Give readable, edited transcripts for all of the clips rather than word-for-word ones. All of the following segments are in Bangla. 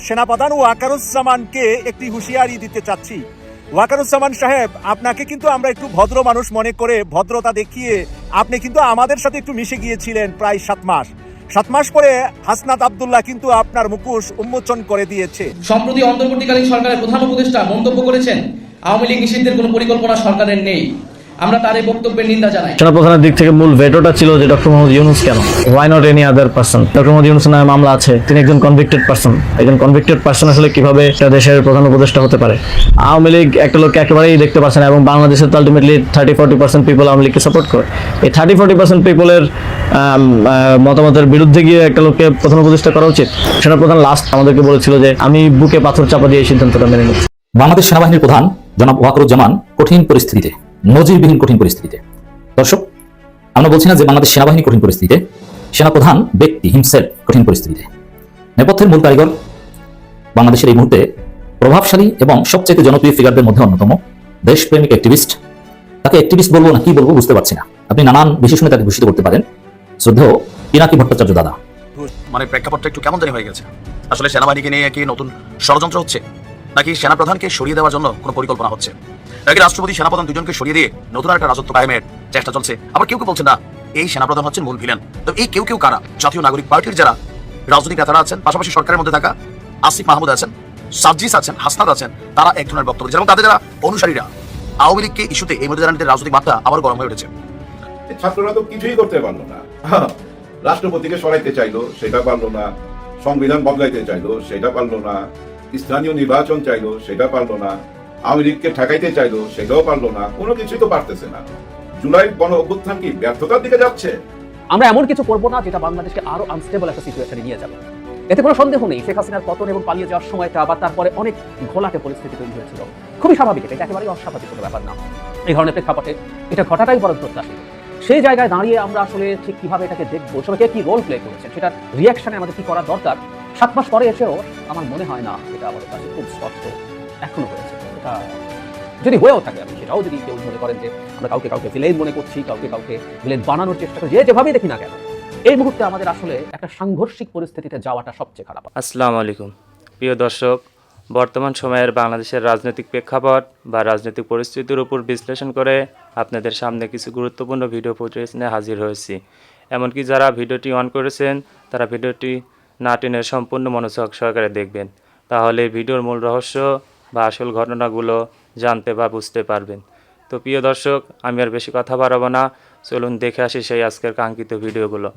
সেনাপ্রধান ওয়াকারুজ্জামানকে একটি হুঁশিয়ারি দিতে চাচ্ছি। ওয়াকারুজ্জামান সাহেব, আপনাকে কিন্তু আমরা একটু ভদ্র মানুষ মনে করে ভদ্রতা দেখিয়ে আপনি কিন্তু আমাদের সাথে একটু মিশে গিয়েছিলেন প্রায় 7 মাস পরে হাসনাত আব্দুল্লাহ কিন্তু আপনার মুখোশ উন্মোচন করে দিয়েছে। সম্প্রতি অন্তর্বর্তীকালীন সরকারের প্রধান উপদেষ্টা মন্তব্য করেছেন আওয়ামী লীগ নিষিদ্ধের কোনো পরিকল্পনা সরকারের নেই। আমরা তার এই বক্তব্যের নিন্দা জানাই। সেনাপ্রধানের দিক থেকে মূল ভেটোটা ছিল যে ডক্টর মোহাম্মদ ইউনূস কেন, why not any other person. Doctor Mohammad ইউনূসের নামে মামলা আছে, তিনি একজন কনভিক্টেড পারসন। একজন কনভিক্টেড পারসন আসলে কিভাবে একটা দেশের প্রধান উপদেষ্টা হতে পারে? আওয়ামী লীগ একটা লোককে একেবারেই দেখতে পাচ্ছে না, এবং বাংলাদেশের তো আলটিমেটলি 30-40% পিপল আওয়ামী লীগকে সাপোর্ট করে। এই 30-40% পিপলের মতামতের বিরুদ্ধে গিয়ে একটা লোককে প্রধান উপদেষ্টা করা উচিত? সেনাপ্রধান লাস্ট আমাদেরকে বলেছিল যে আমি বুকে পাথর চাপা দিয়ে এই সিদ্ধান্তটা মেনে নিচ্ছি। বাংলাদেশ সেনাবাহিনীর প্রধান জনাব ওয়াকারুজ্জামান কঠিন পরিস্থিতিতে, নজিরবিহীন কঠিন পরিস্থিতিতে। দর্শক, আমরা বলছি না যে বাংলাদেশ সেনাবাহিনী কঠিন পরিস্থিতিতে, সেনাপ্রধান ব্যক্তি হিমসেলফ কঠিন পরিস্থিতিতে। নেপথ্যের মূল কারিগর বাংলাদেশের এই মুহূর্তে প্রভাবশালী এবং সবচেয়ে জনপ্রিয় ফিগারদের মধ্যে অন্যতম, দেশপ্রেমিক অ্যাক্টিভিস্ট। তাকে অ্যাক্টিভিস্ট বলবো না কি বলবো বুঝতে পারছি না। আপনি নানান বিশেষণে তাকে ভূষিত করতে পারেন। শ্রদ্ধেয় পিনাকি ভট্টাচার্য দাদা। মানে প্রেক্ষাপটটা একটু কেমন জানি হয়ে গেছে। আসলে সেনাবাহিনীকে নিয়ে কি নতুন ষড়যন্ত্র হচ্ছে, নাকি সেনাপ্রধানকে সরিয়ে দেওয়ার জন্য কোনো পরিকল্পনা হচ্ছে, নাকি রাষ্ট্রপতি সেনাপ্রধান দুজনকে সরিয়ে দিয়ে নতুন একটা রাজত্ব কায়েমের চেষ্টা চলছে? আবার কেউ কেউ বলছেন না, এই সেনাপ্রধান হচ্ছেন মূল ভিলেন। তো এই কেউ কেউ কারা? জাতীয় নাগরিক পার্টির যারা রাজনৈতিক নেতারা আছেন, পাশাপাশি সরকারের মধ্যে থাকা আসিফ মাহমুদ আছেন, সার্জিস আছেন, হাসনাত আছেন, তারা এক ধরনের বক্তব্য দিচ্ছেন, এবং তাদের যারা অনুসারীরা আওয়ামী লীগকে ইস্যুতে এই মধ্যে জানানিদের রাজনৈতিক মাত্রা আবার গরম হয়ে উঠেছে। ছাত্ররা তো কিছুই করতে পারলো না। রাষ্ট্রপতিকে সরাইতে চাইলো, সেটা পারলো না। সংবিধান বদলাইতে চাইলো, সেটা পারলো না। স্থানীয় নির্বাচন চাইলো, সেটা পারলো না। আওয়ামী লীগকে ঠেকাইতে চাইলো, সেটাও পারলো না। কোনো কিছুই তো পারতেছে না। জুলাই গণ অভ্যুত্থান কি ব্যর্থতার দিকে যাচ্ছে? আমরা এমন কিছু করবো না যেটা বাংলাদেশকে আরো আনস্টেবল একটা সিচুয়েশনে নিয়ে যাবে। এতে কোনো সন্দেহ নেই, শেখ হাসিনার পতন এবং পালিয়ে যাওয়ার সময়টা আবার তারপরে অনেক ঘোলাটে পরিস্থিতি তৈরি হয়েছিল। খুবই স্বাভাবিক, এটা একেবারেই অস্বাভাবিক কোনো ব্যাপার না। এই ধরনের প্রেক্ষাপটে এটা ঘটাটাই বরং প্রত্যাশিত। সেই জায়গায় দাঁড়িয়ে আমরা আসলে ঠিক কিভাবে এটাকে দেখবো, সবাইকে কি রোল প্লে করেছে, সেটার রিয়াকশনে আমাদের কি করা দরকার, 7 মাস পরে এসেও আমার মনে হয় না এটা আমাদের কাছে খুব স্পষ্ট এখনো হয়েছে। এটা যদি হয়েও থাকে, আমি সেটাও যদি কেউ মনে করেন যে আমরা কাউকে ভিলেন মনে করছি, কাউকে ভিলেন বানানোর চেষ্টা করি, যেভাবেই দেখি না কেন, এই মুহূর্তে আমাদের আসলে একটা সাংঘর্ষিক পরিস্থিতিতে যাওয়াটা সবচেয়ে খারাপ। আসসালামু আলাইকুম প্রিয় দর্শক, বর্তমান সময়ের বাংলাদেশের রাজনৈতিক প্রেক্ষাপট বা রাজনৈতিক পরিস্থিতির উপর বিশ্লেষণ করে আপনাদের সামনে কিছু গুরুত্বপূর্ণ ভিডিও ফুটেজ নিয়ে হাজির হয়েছি। এমনকি যারা ভিডিওটি অন করেছেন তারা ভিডিওটি না টেনে সম্পূর্ণ মনোযোগ সহকারে দেখবেন, তাহলে ভিডিওর মূল রহস্য বা আসল ঘটনাগুলো জানতে বা বুঝতে পারবেন। তো প্রিয় দর্শক, আমি আর বেশি কথা বাড়াবো না, চলুন দেখে আসি সেই আজকের কাঙ্ক্ষিত ভিডিওগুলো।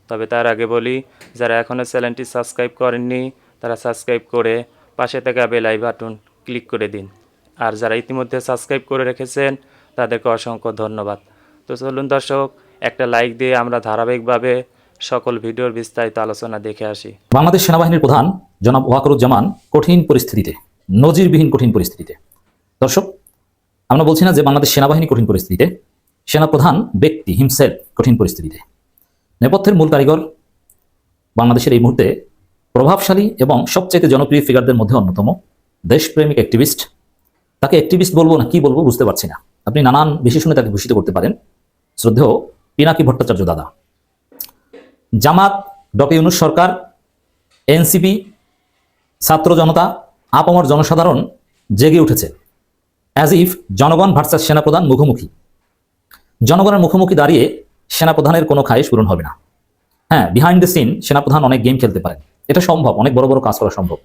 তবে তার আগে বলি, যারা এখনও চ্যানেলটি সাবস্ক্রাইব করেননি তারা সাবস্ক্রাইব করে পাশে থাকা বেল আইকন বাটন ক্লিক করে দিন, আর যারা ইতিমধ্যে সাবস্ক্রাইব করে রেখেছেন তাদেরকে অসংখ্য ধন্যবাদ। তো চলুন দর্শক, একটা লাইক দিয়ে আমরা ধারাবাহিকভাবে সকল ভিডিওর বিস্তারিত আলোচনা দেখে আসি। বাংলাদেশ সেনাবাহিনীর প্রধান জনাব ওয়াকারুজ্জামান কঠিন পরিস্থিতিতে, নজিরবিহীন কঠিন পরিস্থিতিতে। দর্শক, আমরা বলছি না যে বাংলাদেশ সেনাবাহিনী কঠিন পরিস্থিতিতে, সেনাপ্রধান ব্যক্তি হিমসেলফ কঠিন পরিস্থিতিতে। নেপথ্যের মূল কারিগর বাংলাদেশের এই মুহূর্তে প্রভাবশালী এবং সবচেয়ে জনপ্রিয় ফিগারদের মধ্যে অন্যতম, দেশপ্রেমিক অ্যাক্টিভিস্ট। তাকে অ্যাক্টিভিস্ট বলবো না কি বলবো বুঝতে পারছি না। আপনি নানান বিশেষণে তাকে ভূষিত করতে পারেন। শ্রদ্ধেয় পিনাকি ভট্টাচার্য দাদা। জামাত, ডক্টর ইউনূস সরকার, এনসিপি, ছাত্র জনতা, আপামর জনসাধারণ জেগে উঠেছে। অ্যাজ ইফ জনগণ ভার্সাস সেনাপ্রধান মুখোমুখি। জনগণের মুখোমুখি দাঁড়িয়ে সেনাপ্রধানের কোনো খায়েশ পূরণ হবে না। হ্যাঁ, বিহাইন্ড দ্য সিন সেনাপ্রধান অনেক গেম খেলতে পারেন, এটা সম্ভব, অনেক বড় বড় কাজ করা সম্ভব,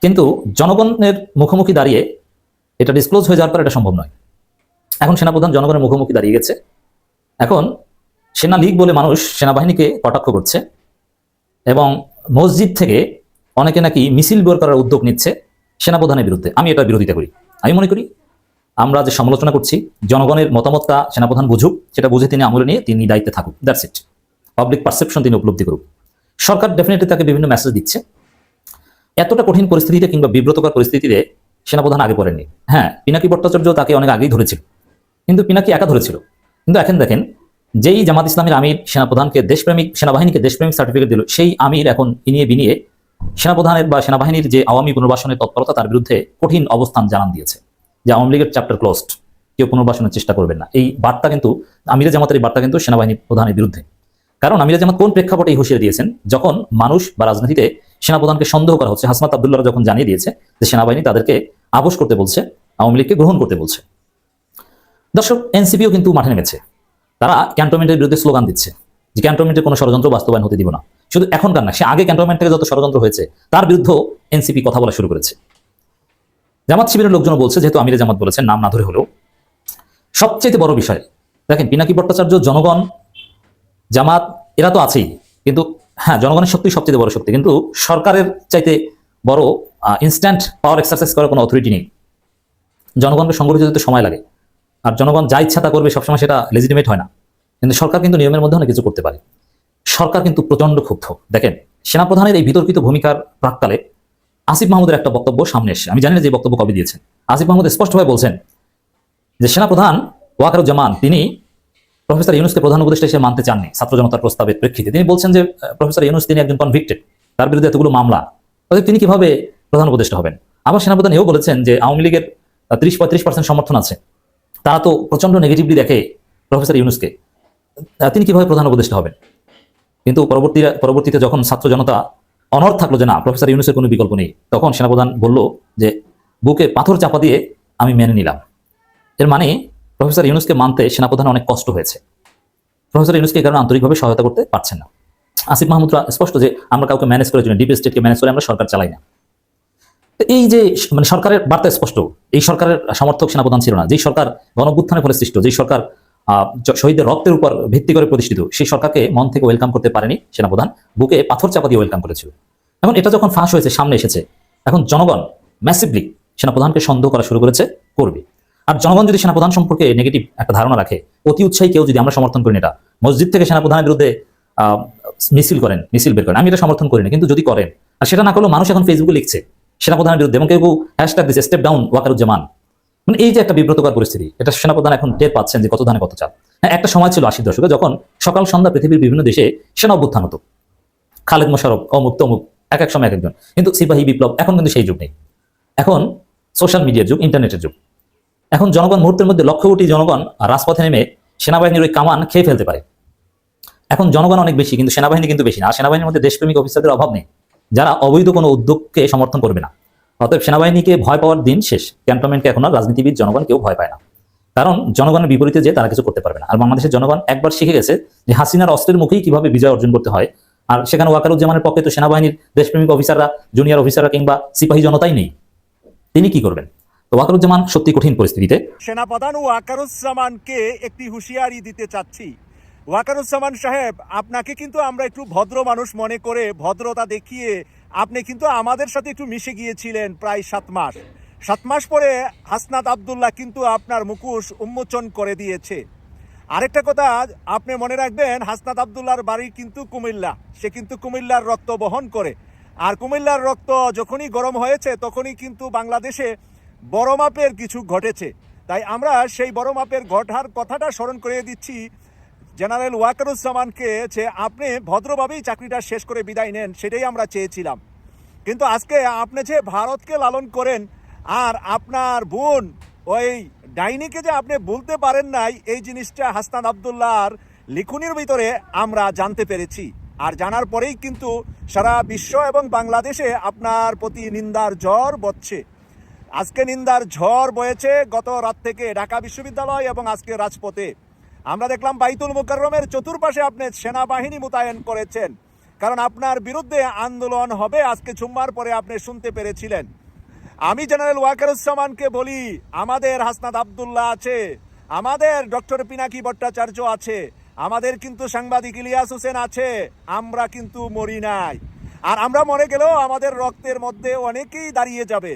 কিন্তু জনগণের মুখোমুখি দাঁড়িয়ে এটা ডিসক্লোজ হয়ে যাওয়ার পর এটা সম্ভব নয়। এখন সেনাপ্রধান জনগণের মুখোমুখি দাঁড়িয়ে গেছে। এখন সেনা লীগ বলে মানুষ সেনাবাহিনীকে কটাক্ষ করছে, এবং মসজিদ থেকে অনেকে নাকি মিছিল বের করার উদ্যোগ নিচ্ছে সেনাপ্রধানের বিরুদ্ধে। আমি এটা বিরোধিতা করি। আমি মনে করি আমরা যে সমালোচনা করছি, জনগণের মতামতটা সেনাপ্রধান বুঝুক, সেটা বুঝে তিনি আমলে নিয়ে তিনি দায়িত্বে থাকুক, দ্যাটস ইট। পাবলিক পারসেপশন তিনি উপলব্ধি করুক। সরকার ডেফিনেটলি তাকে বিভিন্ন মেসেজ দিচ্ছে। এতটা কঠিন পরিস্থিতিতে কিংবা বিব্রতকর পরিস্থিতিতে সেনাপ্রধান আগে পড়েননি। হ্যাঁ, পিনাকি ভট্টাচার্য তাকে অনেক আগেই ধরেছিল, কিন্তু পিনাকি একা ধরেছিল। কিন্তু এখন দেখেন, যেই জামাত ইসলামের আমির সেনাপ্রধানকে দেশপ্রেমিক, সেনাবাহিনীকে দেশপ্রেমিক সার্টিফিকেট দিল, সেই আমির এখন ইনিয়ে বিনিয়ে সেনাপ্রধানের বা সেনাবাহিনীর যে আওয়ামী পুনর্বাসনের তৎপরতা তার বিরুদ্ধে কঠিন অবস্থান জানান দিয়েছে, যে আওয়ামী লীগের চ্যাপ্টার ক্লোজড, কেউ পুনর্বাসনের চেষ্টা করবেন না। এই বার্তা কিন্তু আমিরে জামাতের এই বার্তা কিন্তু সেনাবাহিনী প্রধানের বিরুদ্ধে। কারণ আমিরা জামাত কোন প্রেক্ষাপটে এই হুঁশিয়ারি দিয়েছেন, যখন মানুষ বা রাজনীতিতে সেনাপ্রধানকে সন্দেহ করা হচ্ছে। হাসনাত আব্দুল্লাহ যখন জানিয়ে দিয়েছে যে সেনাবাহিনী তাদেরকে আপোষ করতে বলছে, আওয়ামী লীগকে গ্রহণ করতে বলছে। দর্শক, এনসিপিও কিন্তু মাঠে নেমেছে। তারা ক্যান্টনমেন্টের বিরুদ্ধে স্লোগান দিচ্ছে যে ক্যান্টনমেন্টের কোনো ষড়যন্ত্র বাস্তবায়ন হতে দিব না। শুধু এখনকার না, সে আগে ক্যান্টনমেন্ট থেকে যত ষড়যন্ত্র হয়েছে তার বিরুদ্ধেও এনসিপি কথা বলা শুরু করেছে। জামাত শিবিরের লোকজন বলছে, যেহেতু আমিরে জামাত বলেছেন নাম না ধরে হলেও, সবচেয়ে বড় বিষয় দেখেন, পিনাকি ভট্টাচার্য, জনগণ, জামাত এরা তো আছেই, কিন্তু হ্যাঁ, জনগণের শক্তি সবচেয়ে বড় শক্তি, কিন্তু সরকারের চাইতে বড় ইনস্ট্যান্ট পাওয়ার এক্সারসাইজ করার কোনো অথরিটি নেই। জনগণকে সংগঠিত হতে সময় লাগে, আর জনগণ যা ইচ্ছা তা করবে সবসময় সেটা লেজিটিমেট হয় না। কিন্তু সরকার কিন্তু নিয়মের মধ্যে অনেক কিছু করতে পারে। সরকার কিন্তু প্রচন্ড ক্ষুব্ধ। দেখেন, সেনাপ্রধানের এই বিতর্কিত ভূমিকার প্রাক্কালে আসিফ মাহমুদের একটা বক্তব্য সামনে এসে, আমি জানি না যে বক্তব্য কবে দিয়েছেন। আসিফ মাহমুদ স্পষ্টভাবে বলছেন যে সেনাপ্রধান ওয়াকারুজ্জামান তিনি প্রফেসর ইউনূসকে প্রধান উপদেষ্টা হিসেবে মানতে চাননি ছাত্র জনতার প্রস্তাবের প্রেক্ষিতে। তিনি বলছেন যে প্রফেসর ইউনূস তিনি একজন কনভিক্টেড, তার বিরুদ্ধে এতগুলো মামলা, অতএব তিনি কিভাবে প্রধান উপদেষ্টা হবেন। আবার সেনাপ্রধান এও বলেছেন যে আওয়ামী লীগের 30-35% সমর্থন আছে, তারা তো প্রচন্ড নেগেটিভলি দেখে প্রফেসর ইউনূসকে, তিনি কিভাবে প্রধান উপদেষ্টা হবেন। কিন্তু পরবর্তীতে যখন ছাত্র জনতা অনড় থাকলো যে না, প্রফেসর ইউনূসের কোনো বিকল্প নেই, তখন সেনাপ্রধান বলল যে বুকে পাথর চাপা দিয়ে আমি মেনে নিলাম। এর মানে প্রফেসর ইউনূসকে মানতে সেনাপ্রধান অনেক কষ্ট হয়েছে। প্রফেসর ইউনূসকে এই কারণে আন্তরিকভাবে সহায়তা করতে পারছেন না। আসিফ মাহমুদরা স্পষ্ট যে আমরা কাউকে ম্যানেজ করার জন্য, ডিপ স্টেটকে ম্যানেজ করে আমরা সরকার চালাই না। এই যে মানে সরকারের বার্তা স্পষ্ট, এই সরকারের সমর্থক সেনাপ্রধান ছিল না। যেই সরকার গণঅভ্যুত্থানের ফলে সৃষ্ট, যেই সরকার শহীদদের রক্তের উপর ভিত্তি করে প্রতিষ্ঠিত, সেই সরকারকে মন থেকে ওয়েলকাম করতে পারেনি সেনাপ্রধান, বুকে পাথর চাপা দিয়ে ওয়েলকাম করেছিল। এখন এটা যখন ফাঁস হয়েছে, সামনে এসেছে, এখন জনগণ ম্যাসিভলি সেনাপ্রধানকে সন্দেহ করা শুরু করেছে, করবে। আর জনগণ যদি সেনাপ্রধান সম্পর্কে নেগেটিভ একটা ধারণা রাখে, অতি উৎসাহী কেউ যদি, আমরা সমর্থন করি না এটা, মসজিদ থেকে সেনাপ্রধানের বিরুদ্ধে মিছিল বের করেন, আমি এটা সমর্থন করি না, কিন্তু যদি করেন, আর সেটা না করলেও মানুষ এখন ফেসবুকে লিখছে সেনাপ্রধানের বিরুদ্ধে, এবং কেউ হ্যাশট্যাগ দিচ্ছে স্টেপ ডাউন ওয়াকারুজ্জামান। মানে এই যে একটা বিব্রতকর পরিস্থিতি, এটা সেনাপ্রধান এখন টের পাচ্ছেন যে কত ধানে কত চাল। হ্যাঁ, একটা সময় ছিল 80 দশকে, যখন সকাল সন্ধ্যা পৃথিবীর বিভিন্ন দেশে সেনা অভ্যুত্থান হতো, খালেদ মোশাররফ, অমুক তমুক, এক এক সময় এক একজন, কিন্তু সিপাহী বিপ্লব। এখন কিন্তু সেই যুগ নেই, এখন সোশ্যাল মিডিয়ার যুগ, ইন্টারনেটের যুগ। এখন জনগণ মুহূর্তের মধ্যে লক্ষ কোটি জনগণ রাজপথে নেমে সেনাবাহিনীর ওই কামান খেয়ে ফেলতে পারে। এখন জনগণ অনেক বেশি, কিন্তু সেনাবাহিনী কিন্তু বেশি না। আর সেনাবাহিনীর মধ্যে দেশপ্রেমিক অফিসারদের অভাব নেই, যারা অবৈধ কোনো উদ্যোগকে সমর্থন করবে না। অতএব সেনাবাহিনীকে ভয় পাওয়ার দিন শেষ। ক্যান্টনমেন্টকে এখন আর রাজনীতিবিদ, জনগণ কেউ ভয় পায় না, কারণ জনগণের বিপরীতে যে তারা কিছু করতে পারবে না। আর বাংলাদেশের জনগণ একবার শিখে গেছে যে হাসিনার অস্ত্রের মুখেই কিভাবে বিজয় অর্জন করতে হয়। আর সেখানে ওয়াকারুজ্জামানের পক্ষে তো সেনাবাহিনীর দেশপ্রেমিক অফিসাররা, জুনিয়র অফিসাররা কিংবা সিপাহী জনতাই নেই, তিনি কি করবেন? তো ওয়াকারুজ্জামান সত্যি কঠিন পরিস্থিতিতে। সেনাপ্রধান ওয়াকারুজ্জামানকে একটি হুঁশিয়ারি দিতে চাচ্ছি। ওয়াকারুজ্জামান সাহেব, আপনাকে কিন্তু আমরা একটু ভদ্র মানুষ মনে করে ভদ্রতা দেখিয়ে আপনি কিন্তু আমাদের সাথে একটু মিশে গিয়েছিলেন প্রায় 7 মাস। 7 মাস পরে হাসনাত আব্দুল্লাহ কিন্তু আপনার মুখোশ উন্মোচন করে দিয়েছে। আরেকটা কথা আপনি মনে রাখবেন, হাসনাত আব্দুল্লাহর বাড়ি কিন্তু কুমিল্লা, সে কিন্তু কুমিল্লার রক্ত বহন করে। আর কুমিল্লার রক্ত যখনই গরম হয়েছে, তখনই কিন্তু বাংলাদেশে বড় মাপের কিছু ঘটেছে। তাই আমরা সেই বড় মাপের ঘটার কথাটা স্মরণ করে দিচ্ছি জেনারেল ওয়াকারুজ্জামানকে, যে আপনি ভদ্রভাবেই চাকরিটা শেষ করে বিদায় নেন, সেটাই আমরা চেয়েছিলাম। কিন্তু আজকে আপনি যে ভারতকে লালন করেন, আর আপনার বোন ওই ডাইনিকে যে আপনি বলতে পারেন নাই, এই জিনিসটা হাসনাত আব্দুল্লাহর লিখনির ভিতরে আমরা জানতে পেরেছি। আর জানার পরেই কিন্তু সারা বিশ্ব এবং বাংলাদেশে আপনার প্রতি নিন্দার ঝড় বচ্ছে। আজকে নিন্দার ঝড় বয়েছে গত রাত থেকে ঢাকা বিশ্ববিদ্যালয় এবং আজকে রাজপথে। আমরা দেখলাম বাইতুল মুকাররমের চতুর্পাশে আপনি সেনাবাহিনী মোতায়েন করেছেন, কারণ আপনার বিরুদ্ধে আন্দোলন হবে আজকে জুম্মার পরে আপনি শুনতে পেরেছিলেন। আমি জেনারেল ওয়াকারুজ্জামানকে বলি, আমাদের হাসনাত আব্দুল্লাহ আছে, আমাদের ডক্টর পিনাকি ভট্টাচার্য আছে, আমাদের কিন্তু সাংবাদিক ইলিয়াস হোসেন আছে, আমরা কিন্তু মরি নাই। আর আমরা মরে গেলেও আমাদের রক্তের মধ্যে অনেকেই দাঁড়িয়ে যাবে।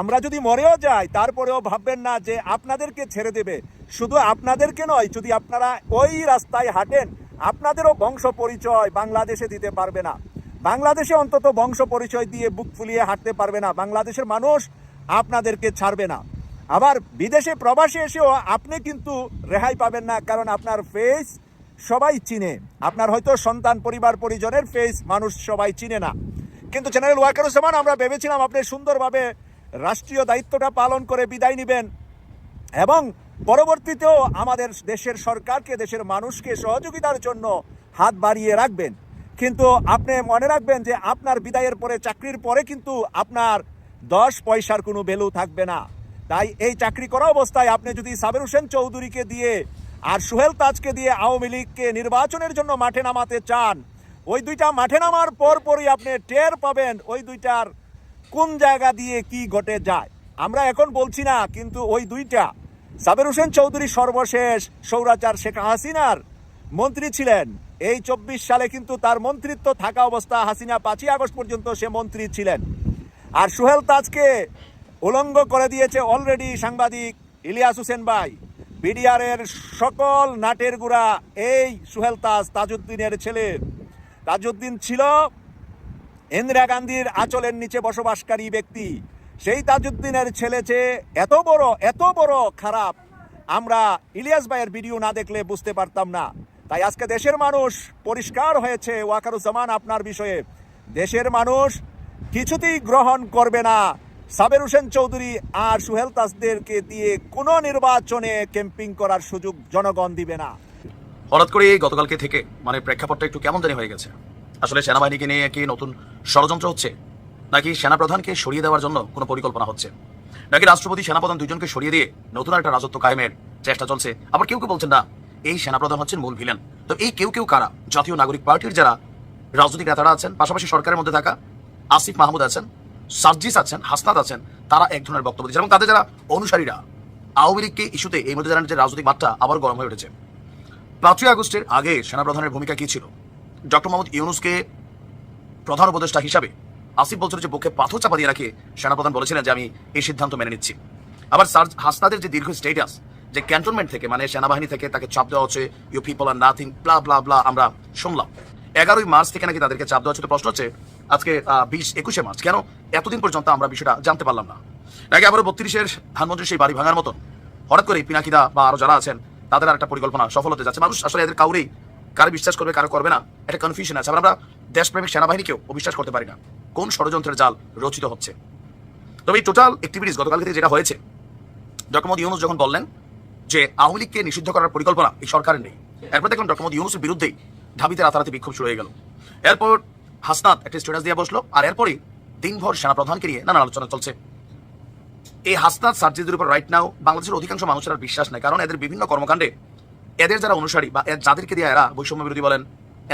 আমরা যদি মরেও যাই, তারপরেও ভাববেন না যে আপনাদেরকে ছেড়ে দেবে। শুধু আপনাদেরকে নয়, যদি আপনারা ওই রাস্তায় হাঁটেন, আপনাদেরও বংশ পরিচয় বাংলাদেশে দিতে পারবে না। বাংলাদেশে অন্তত বংশ পরিচয় দিয়ে বুক ফুলিয়ে হাঁটতে পারবে না, বাংলাদেশের মানুষ আপনাদেরকে ছাড়বে না। আবার বিদেশে প্রবাসী এসেও আপনি কিন্তু রেহাই পাবেন না, কারণ আপনার ফেস সবাই চিনে। আপনার হয়তো সন্তান, পরিবার, পরিজনের ফেস মানুষ সবাই চিনে না। কিন্তু জেনারেল ওয়াকারুজ্জামান, আমরা ভেবেছিলাম আপনি সুন্দরভাবে রাষ্ট্রীয় দায়িত্বটা পালন করে বিদায় নেবেন এবং পরবর্তীতেও আমাদের দেশের সরকারকে, দেশের মানুষকে সহযোগিতার জন্য হাত বাড়িয়ে রাখবেন। কিন্তু আপনি মনে রাখবেন যে আপনার বিদায়ের পরে, চাকরির পরে কিন্তু আপনার 10 পয়সার কোনো ভ্যালু থাকবে না। তাই এই চাকরি করা অবস্থায় আপনি যদি সাবের হোসেন চৌধুরীকে দিয়ে আর সোহেল তাজকে দিয়ে আওয়ামী লীগকে নির্বাচনের জন্য মাঠে নামাতে চান, ওই দুইটা মাঠে নামার পরই আপনি টের পাবেন ওই দুইটার কোন জায়গা দিয়ে কি ঘটে যায়। আমরা এখন বলছি না, কিন্তু ওই দুইটা, সাবের হোসেন চৌধুরী সর্বশেষ স্বৈরাচার শেখ হাসিনার মন্ত্রী ছিলেন। এই 24 সালে কিন্তু তার মন্ত্রিত্ব থাকা অবস্থা, হাসিনা 5ই আগস্ট পর্যন্ত সে মন্ত্রী ছিলেন। আর সোহেল তাজকে উলঙ্গ করে দিয়েছে অলরেডি সাংবাদিক ইলিয়াস হোসেন ভাই। বিডিআরের সকল নাটের গুড়া এই সোহেল তাজ, তাজউদ্দিনের ছেলে। তাজউদ্দিন ছিল ইন্দিরা গান্ধীর আঁচলের নিচে বসবাসকারী ব্যক্তি। সেই তাজউদ্দিনের ছেলে যে এত বড় খারাপ, আমরা ইলিয়াস ভাইয়ের ভিডিও না দেখলে বুঝতে পারতাম না। তাই আজকে দেশের মানুষ পরিষ্কার হয়েছে ওয়াকারুজ্জামান আপনার বিষয়ে। দেশের মানুষ কিছুতেই গ্রহণ করবে না সাবের হোসেন চৌধুরী আর সোহেল তাজদেরকে দিয়ে কোনো নির্বাচনে ক্যাম্পিং করার সুযোগ জনগণ দিবে না। হঠাৎ করে গতকালকে থেকে মানে প্রেক্ষাপটটা একটু কেমন জানি হয়ে গেছে। আসলে সেনাবাহিনীকে নিয়ে কি নতুন ষড়যন্ত্র হচ্ছে, নাকি সেনাপ্রধানকে সরিয়ে দেওয়ার জন্য কোনো পরিকল্পনা হচ্ছে, নাকি রাষ্ট্রপতি সেনাপ্রধান দুজনকে সরিয়ে দিয়ে নতুন একটা রাজত্ব কায়েমের চেষ্টা চলছে। আবার কেউ কেউ বলছেন না, এই সেনাপ্রধান হচ্ছেন মূল ভিলেন। তো এই কেউ কারা? জাতীয় নাগরিক পার্টির যারা রাজনৈতিক নেতারা আছেন, পাশাপাশি সরকারের মধ্যে থাকা আসিফ মাহমুদ আছেন, সার্জিস আছেন, হাসনাত আছেন, তারা এক ধরনের বক্তব্য দিচ্ছেন এবং তাদের যারা অনুসারীরা আওয়ামী লীগকে ইস্যুতে এই মধ্যে জানান যে রাজনৈতিক মাঠটা আবার গরম হয়ে উঠেছে। 5ই আগস্টের আগে সেনাপ্রধানের ভূমিকা কি ছিল? ডক্টর মোহাম্মদ ইউনূসকে প্রধান উপদেষ্টা হিসাবে আসিফ বলছিল যে বুকে পাথর চাপা দিয়ে রাখে সেনাপ্রধান বলেছিলেন যে আমি এই সিদ্ধান্ত মেনে নিচ্ছি। আবার হাসনাদের যে দীর্ঘ স্টেটাস, যে ক্যান্টনমেন্ট থেকে মানে সেনাবাহিনী থেকে তাকে চাপ দেওয়া হচ্ছে, ইউ পিপল আর নাথিং ব্লা ব্লা ব্লা, আমরা শুনলাম 11ই মার্চ থেকে নাকি তাদেরকে চাপ দেওয়া হচ্ছে। তো প্রশ্ন হচ্ছে আজকে 21শে মার্চ, কেন এতদিন পর্যন্ত আমরা বিষয়টা জানতে পারলাম না? নাকি আবার 32-এর ধানমন্ত্রী সেই বাড়ি ভাঙার মতন হঠাৎ করে পিনাকিদা বা আরো যারা আছেন তাদের আর একটা পরিকল্পনা সফল হতে যাচ্ছে? মানুষ আসলে এদের কারো বিশ্বাস করবে, কারো করবে না, এটা কনফিউশন আছে। আমরা দেশপ্রেমিক সেনাবাহিনীকেও অবিশ্বাস করতে পারি না কোন ষড়যন্ত্রের জাল রচিত হচ্ছে। তবে এই টোটাল অ্যাক্টিভিটিস গতকাল থেকে যেটা হয়েছে, ডক্টর মোহাম্মদ ইউনূস যখন বললেন যে আওয়ামী লীগকে নিষিদ্ধ করার পরিকল্পনা এই সরকারের নেই, এরপর দেখলাম ডক্টর মোহাম্মদ ইউনূসের বিরুদ্ধেই ঢাবিতে রাতারাতি বিক্ষোভ শুরু হয়ে গেল। এরপর হাসনাত একটা স্ট্যাটাস দিয়ে বসলো, আর এরপরই দিনভর সেনাপ্রধানকে নিয়ে নানা আলোচনা চলছে। এই হাসনাত সার্জিদের উপর রাইট নাও বাংলাদেশের অধিকাংশ মানুষের আর বিশ্বাস নেই, কারণ এদের বিভিন্ন কর্মকাণ্ডে এদের যারা অনুসারী বা যাদেরকে দিয়ে এরা বৈষম্য বিরোধী বলেন,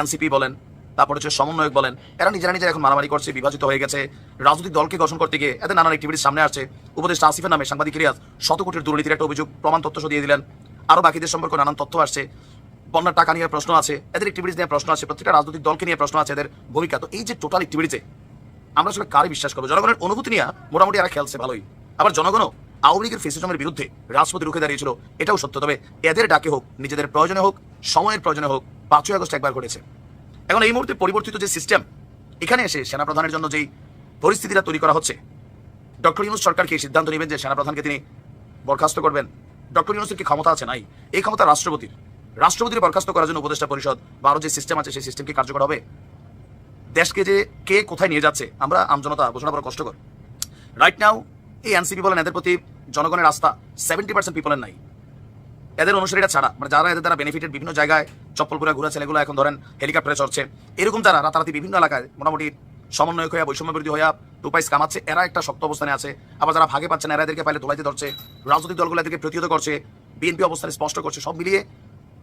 এনসিপি বলেন, তারপর হচ্ছে সমন্বয়ক বলেন, এরা নিজেরা এখন মারামারি করছে, বিভাজিত হয়ে গেছে। রাজনৈতিক দলকে গঠন করতে গিয়ে এদের নানান অ্যাক্টিভিটির সামনে আসছে। উপদেষ্টা আসিফের নামে সাংবাদিক ইলিয়াস 100 কোটির দুর্নীতির একটা অভিযোগ প্রমাণ তথ্য দিয়ে দিলেন। আরো বাকিদের সম্পর্কে নানান তথ্য আসছে, বন্যার টাকা নিয়ে প্রশ্ন আছে, এদের অ্যাক্টিভিটিস নিয়ে প্রশ্ন আছে, প্রত্যেকটা রাজনৈতিক দলকে নিয়ে প্রশ্ন আছে, এদের ভূমিকা। তো এই যে টোটাল অ্যাক্টিভিটিসে আমরা আসলে কারে বিশ্বাস করবো? জনগণের অনুভূতি নিয়ে মোটামুটি এরা খেলছে ভালোই, আবার জনগণও আওয়ামী লীগের ফেসিজমের বিরুদ্ধে রাজপথে রুখে দাঁড়িয়েছিল, এটাও সত্য। তবে এদের ডাকে হোক, নিজেদের প্রয়োজনে হোক, সময়ের প্রয়োজনে হোক, 5ই আগস্ট একবার ঘটেছে। এখন এই মুহূর্তে পরিবর্তিত যে সিস্টেম, এখানে এসে সেনাপ্রধানের জন্য যেই পরিস্থিতিটা তৈরি করা হচ্ছে, ডক্টর ইউনূস সরকারকে সিদ্ধান্ত নেবেন যে সেনাপ্রধানকে তিনি বরখাস্ত করবেন। ডক্টর ইউনূসের কি ক্ষমতা আছে? নাই। এই ক্ষমতা রাষ্ট্রপতির বরখাস্ত করার জন্য উপদেষ্টা পরিষদ বা আরো যে সিস্টেম আছে সেই সিস্টেম কি কার্যকর হবে? দেশকে যে কে কোথায় নিয়ে যাচ্ছে আমরা আমজনতা বোঝানো বড় কষ্টকর। রাইট নাও এই এনসিপি বলেন, এদের প্রতি জনগণের আস্থা 70% পিপলের নাই। এদের অনুসারীরা ছাড়া মানে যারা এদের দ্বারা বেনিফিটেড, বিভিন্ন জায়গায় চপ্পল পুরা ঘুরা ছেলেগুলো এখন ধরেন হেলিকপ্টারে চড়ছে, এরকম যারা রাতারাতি বিভিন্ন এলাকায় মোটামুটি সমন্বয়ক হইয়া বৈষম্য বিরোধী হইয়া টুপাইস কামাচ্ছে, এরা একটা শক্ত অবস্থানে আছে। আবার যারা ভাগে পাচ্ছে না, এরা এদেরকে পাইলে তোলাইতে ধরছে, রাজনৈতিক দলগুলো এদেরকে প্রতিহত করছে, বিএনপি অবস্থানে স্পষ্ট করছে। সব মিলিয়ে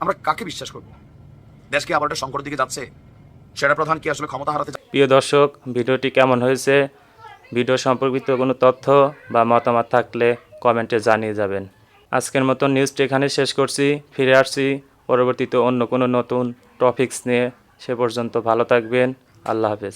আমরা কাকে বিশ্বাস করবো? দেশকে আবার একটা সংকটের দিকে যাচ্ছে, সেনাপ্রধান কি আসলে ক্ষমতা হারাতে? প্রিয় দর্শক, ভিডিওটি কেমন হয়েছে? ভিডিও সম্পর্কিত কোনো তথ্য বা মতামত থাকলে কমেন্টে জানিয়ে যাবেন। আজকের মতো নিউজটি এখানে শেষ করছি। ফিরে আসছি পরবর্তীতে অন্য কোনো নতুন টপিকস নিয়ে। সে পর্যন্ত ভালো থাকবেন। আল্লাহ হাফেজ।